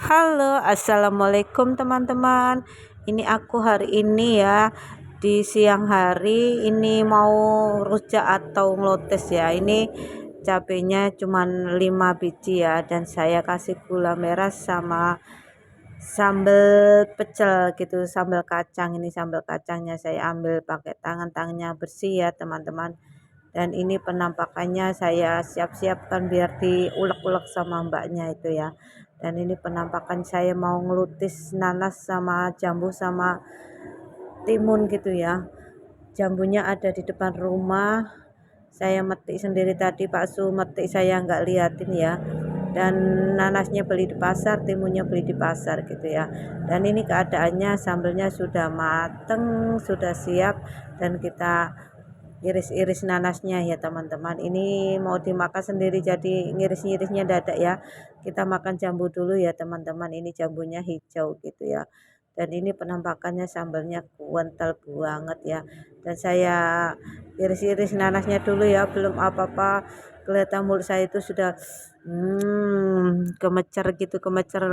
Halo, assalamualaikum teman-teman. Ini aku hari ini ya, di siang hari ini mau rujak atau ngelotes ya. Ini cabenya cuman 5 biji ya, dan saya kasih gula merah sama sambal pecel gitu, sambal kacang. Ini sambal kacangnya saya ambil pakai tangannya bersih ya teman-teman. Dan ini penampakannya saya siap-siapkan biar diulek-ulek sama mbaknya itu ya. Dan ini penampakan saya mau ngelutis nanas sama jambu sama timun gitu ya. Jambunya ada di depan rumah, saya metik sendiri tadi, Pak Su metik, saya nggak liatin ya. Dan nanasnya beli di pasar, timunnya beli di pasar gitu ya. Dan ini keadaannya sambelnya sudah mateng, sudah siap, dan kita iris-iris nanasnya ya teman-teman. Ini mau dimakan sendiri, jadi ngiris-ngirisnya dadak ya. Kita makan jambu dulu ya teman-teman. Ini jambunya hijau gitu ya. Dan ini penampakannya sambalnya kental banget ya. Dan saya iris-iris nanasnya dulu ya, belum apa-apa. Kelihatan mulut saya itu sudah kemecer gitu, kemecer,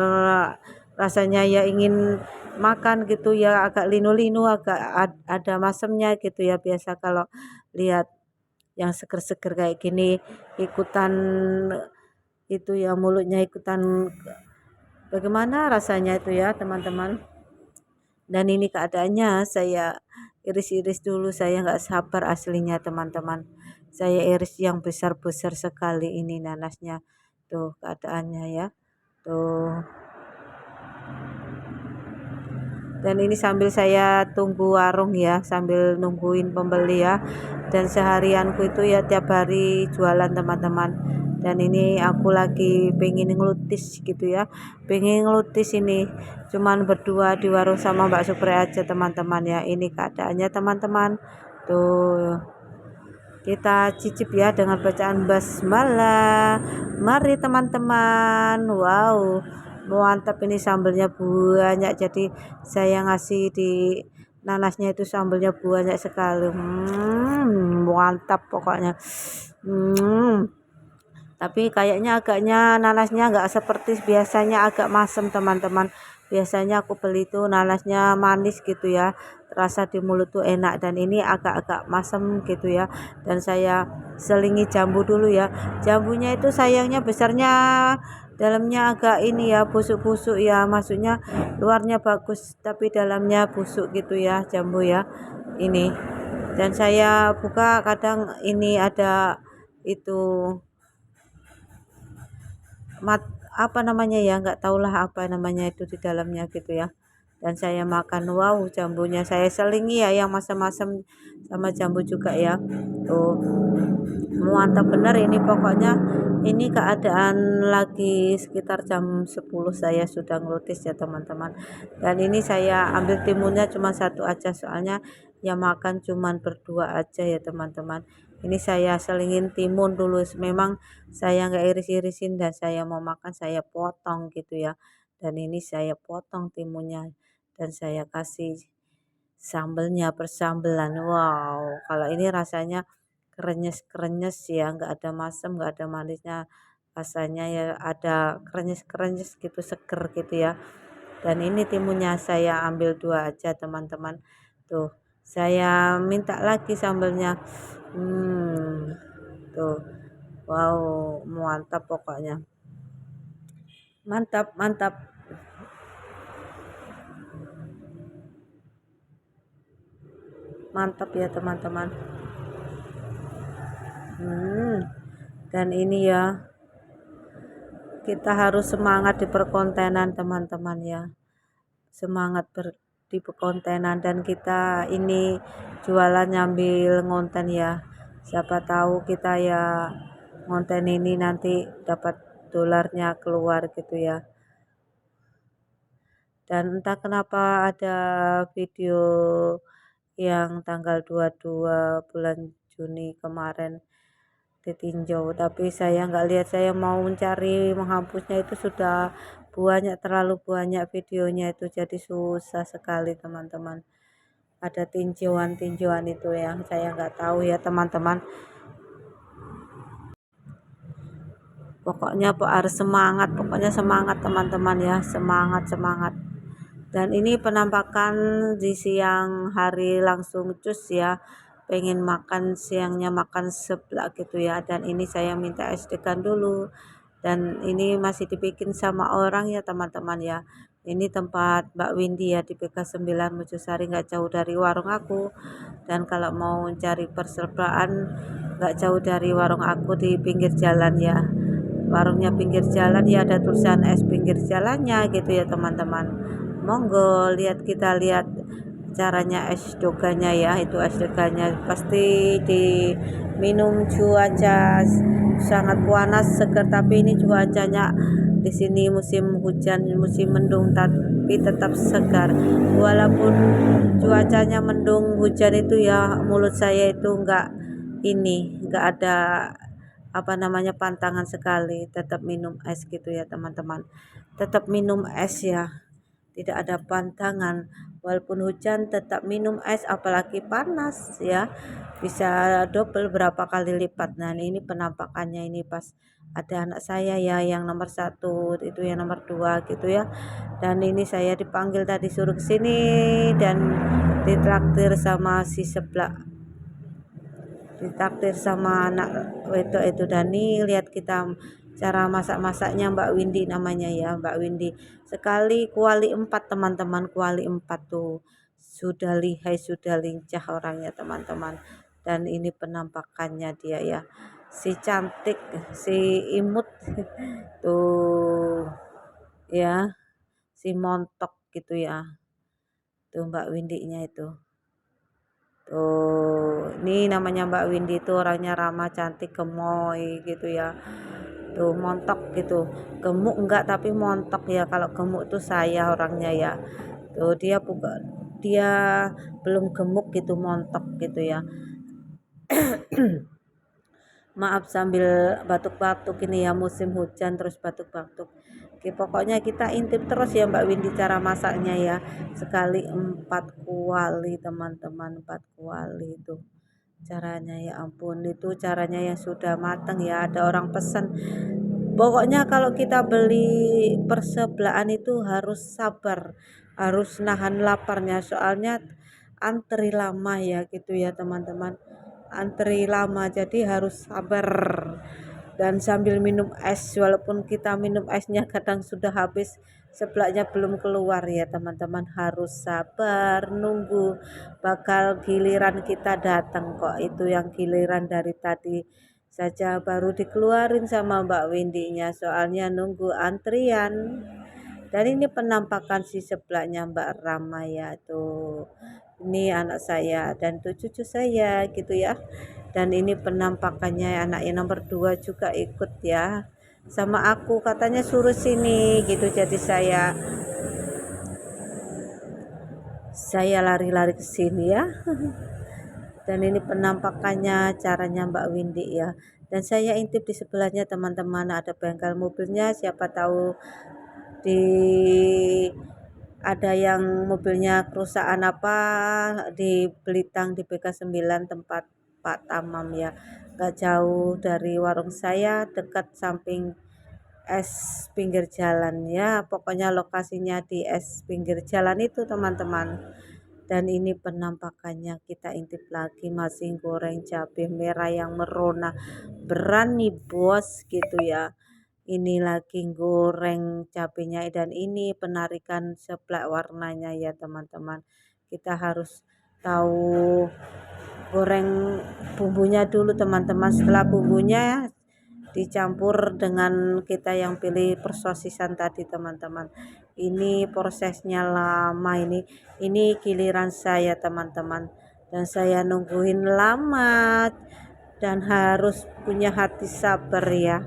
rasanya ya ingin makan gitu ya, agak linu-linu, agak ada masemnya gitu ya. Biasa kalau lihat yang seger-seger kayak gini ikutan itu ya, mulutnya ikutan bagaimana rasanya itu ya teman-teman. Dan ini keadaannya saya iris-iris dulu, saya nggak sabar aslinya teman-teman. Saya iris yang besar-besar sekali ini nanasnya. Tuh keadaannya ya. Tuh. Dan ini sambil saya tunggu warung ya, sambil nungguin pembeli ya. Dan seharianku itu ya tiap hari jualan teman-teman. Dan ini aku lagi pengen ngelutis gitu ya, pengen ngelutis ini, cuman berdua di warung sama Mbak Supri aja teman-teman ya. Ini keadaannya teman-teman. Tuh kita cicip ya dengan bacaan basmalah. Mari teman-teman. Wow, mantap, ini sambelnya banyak, jadi saya ngasih di nanasnya itu sambelnya banyak sekali. Mantap pokoknya. Tapi kayaknya agaknya nanasnya nggak seperti biasanya, agak masam teman-teman. Biasanya aku beli itu nanasnya manis gitu ya, rasa di mulut tuh enak, dan ini agak-agak masam gitu ya. Dan saya selingi jambu dulu ya. Jambunya itu sayangnya besarnya, dalamnya agak ini ya, busuk-busuk ya, maksudnya luarnya bagus tapi dalamnya busuk gitu ya jambu ya ini. Dan saya buka kadang ini ada itu apa namanya ya, nggak tahulah apa namanya itu di dalamnya gitu ya. Dan saya makan, wow, jambunya saya selingi ya, yang masam-masam sama jambu juga ya. Tuh mantap bener ini pokoknya. Ini keadaan lagi sekitar jam 10 saya sudah ngelutis ya teman-teman. Dan ini saya ambil timunnya cuma satu aja, soalnya yang makan cuman berdua aja ya teman-teman. Ini saya selingin timun dulu, memang saya nggak iris-irisin, dan saya mau makan saya potong gitu ya. Dan ini saya potong timunnya, dan saya kasih sambelnya, persambelan. Wow, kalau ini rasanya krenyes-krenyes ya, nggak ada masam, nggak ada manisnya, rasanya ya ada krenyes-krenyes gitu, seger gitu ya. Dan ini timunnya saya ambil dua aja teman-teman. Tuh saya minta lagi sambelnya. Tuh, wow, mantap pokoknya, mantap mantap mantap ya teman-teman. Dan ini ya, kita harus semangat di perkontenan teman-teman ya, semangat di perkontenan. Dan kita ini jualan nyambil ngonten ya, siapa tahu kita ya ngonten ini nanti dapat dolarnya keluar gitu ya. Dan entah kenapa ada video yang tanggal 22 bulan Juni kemarin ditinjau, tapi saya nggak lihat, saya mau mencari menghapusnya itu sudah banyak, terlalu banyak videonya itu, jadi susah sekali teman-teman. Ada tinjauan-tinjauan itu yang saya nggak tahu ya teman-teman. Pokoknya harus semangat, pokoknya semangat teman-teman ya, semangat semangat. Dan ini penampakan di siang hari langsung cus ya, pengen makan siangnya makan seblak gitu ya. Dan ini saya minta es degan dulu, dan ini masih dibikin sama orang ya teman-teman ya. Ini tempat Mbak Windy ya di PK 9 Mojosari, nggak jauh dari warung aku. Dan kalau mau cari persertaan nggak jauh dari warung aku di pinggir jalan ya, warungnya pinggir jalan ya, ada tulisan es pinggir jalannya gitu ya teman-teman. Monggo kita lihat caranya es doganya ya. Itu es doganya pasti diminum cuaca sangat panas seger, tapi ini cuacanya di sini musim hujan, musim mendung, tapi tetap segar. Walaupun cuacanya mendung hujan itu ya, mulut saya itu enggak ada apa namanya pantangan sekali, tetap minum es gitu ya teman-teman, tetap minum es ya, tidak ada pantangan. Walaupun hujan tetap minum es, apalagi panas ya, bisa double berapa kali lipat. Nah ini penampakannya ini pas ada anak saya ya, yang nomor 1 itu, yang nomor 2 gitu ya. Dan ini saya dipanggil tadi suruh kesini dan ditraktir sama si seblak, ditakdir sama anak wedok itu. Dani, lihat kita cara masak-masaknya Mbak Windy namanya ya, Mbak Windy. Sekali kuali 4 teman-teman, kuali 4 tuh. Sudah lihai, sudah lincah orangnya teman-teman. Dan ini penampakannya dia ya. Si cantik, si imut tuh ya, si montok gitu ya. Tuh Mbak Windy-nya itu. Tuh, ini namanya Mbak Windy itu orangnya ramah, cantik, gemoy gitu ya. Tuh montok gitu. Gemuk enggak tapi montok ya. Kalau gemuk tuh saya orangnya ya. Tuh dia belum gemuk gitu, montok gitu ya. Maaf sambil batuk-batuk ini ya, musim hujan terus batuk-batuk. Oke, pokoknya kita intip terus ya Mbak Windy cara masaknya ya. Sekali 4 kuali teman-teman, 4 kuali itu caranya. Ya ampun, itu caranya yang sudah matang ya, ada orang pesan. Pokoknya kalau kita beli persebelahan itu harus sabar, harus nahan laparnya, soalnya antri lama ya gitu ya teman-teman, antri lama, jadi harus sabar. Dan sambil minum es, walaupun kita minum esnya kadang sudah habis, sebelaknya belum keluar ya teman-teman, harus sabar nunggu, bakal giliran kita datang kok. Itu yang giliran dari tadi saja baru dikeluarin sama Mbak Windy-nya, soalnya nunggu antrian. Dan ini penampakan si sebelahnya Mbak Rama ya tuh. Ini anak saya dan tuh cucu saya gitu ya. Dan ini penampakannya anak yang nomor 2 juga ikut ya. Sama aku, katanya suruh sini gitu. Jadi saya lari-lari ke sini ya. Dan ini penampakannya caranya Mbak Windy ya. Dan saya intip di sebelahnya teman-teman, ada bengkel mobilnya, siapa tahu di ada yang mobilnya kerusakan apa di Belitang, di BK 9 tempat Pak Tamam ya, nggak jauh dari warung saya, dekat samping es pinggir jalan ya, pokoknya lokasinya di es pinggir jalan itu teman-teman. Dan ini penampakannya, kita intip lagi, masih goreng cabai merah yang merona, berani bos gitu ya. Ini lagi goreng cabenya, dan ini penarikan seblak warnanya ya teman-teman. Kita harus tahu goreng bumbunya dulu teman-teman. Setelah bumbunya dicampur dengan kita yang pilih persosisan tadi teman-teman. Ini prosesnya lama, ini giliran saya teman-teman, dan saya nungguin lama, dan harus punya hati sabar ya.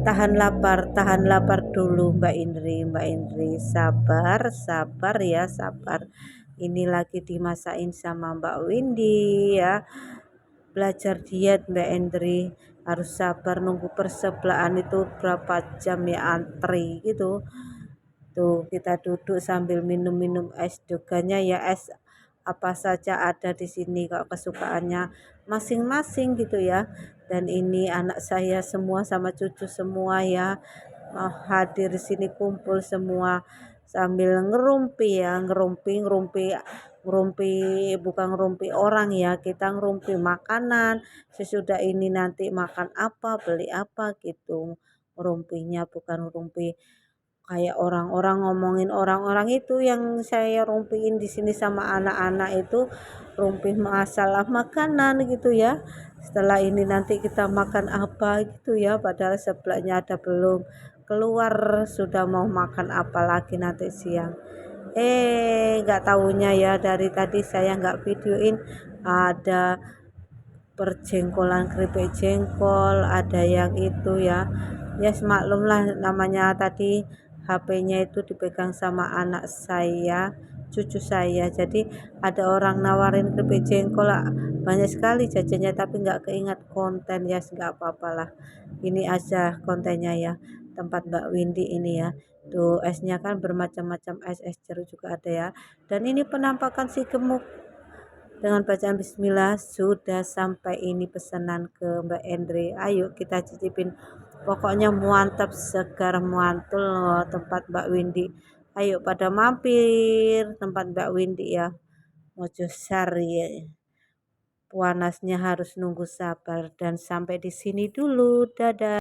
Tahan lapar dulu Mbak Indri, sabar, sabar ya, sabar. Ini lagi dimasakin sama Mbak Windy ya. Belajar diet Mbak Indri, harus sabar nunggu persebelahan itu berapa jam ya, antri gitu. Tuh kita duduk sambil minum-minum es doganya ya, es apa saja ada di sini kok, kesukaannya masing-masing gitu ya. Dan ini anak saya semua sama cucu semua ya, hadir di sini kumpul semua sambil ngerumpi ya, ngerumpi ngerumpi ngerumpi bukan ngerumpi orang ya, kita ngerumpi makanan. Sesudah ini nanti makan apa, beli apa gitu. Ngerumpinya bukan ngerumpi kayak orang-orang ngomongin orang-orang itu yang saya rumpiin di sini sama anak-anak itu rumpih masalah makanan gitu ya. Setelah ini nanti kita makan apa gitu ya, padahal sebelahnya ada belum keluar sudah mau makan apa lagi nanti siang. Nggak tahunya ya dari tadi saya nggak videoin ada perjengkolan keripik jengkol, ada yang itu ya. Ya semaklum lah namanya tadi HP-nya itu dipegang sama anak saya, cucu saya. Jadi ada orang nawarin keripik jengkol banyak sekali jajannya tapi nggak keingat konten ya, nggak apa-apa lah. Ini aja kontennya ya. Tempat Mbak Windy ini ya. Tuh esnya kan bermacam-macam es jeruk juga ada ya. Dan ini penampakan si gemuk dengan bacaan bismillah sudah sampai ini pesanan ke Mbak Andre. Ayo kita cicipin. Pokoknya muantap segar muantul loh tempat Mbak Windy. Ayo pada mampir tempat Mbak Windy ya. Mojosari ya. Panasnya harus nunggu sabar dan sampai di sini dulu. Dadah.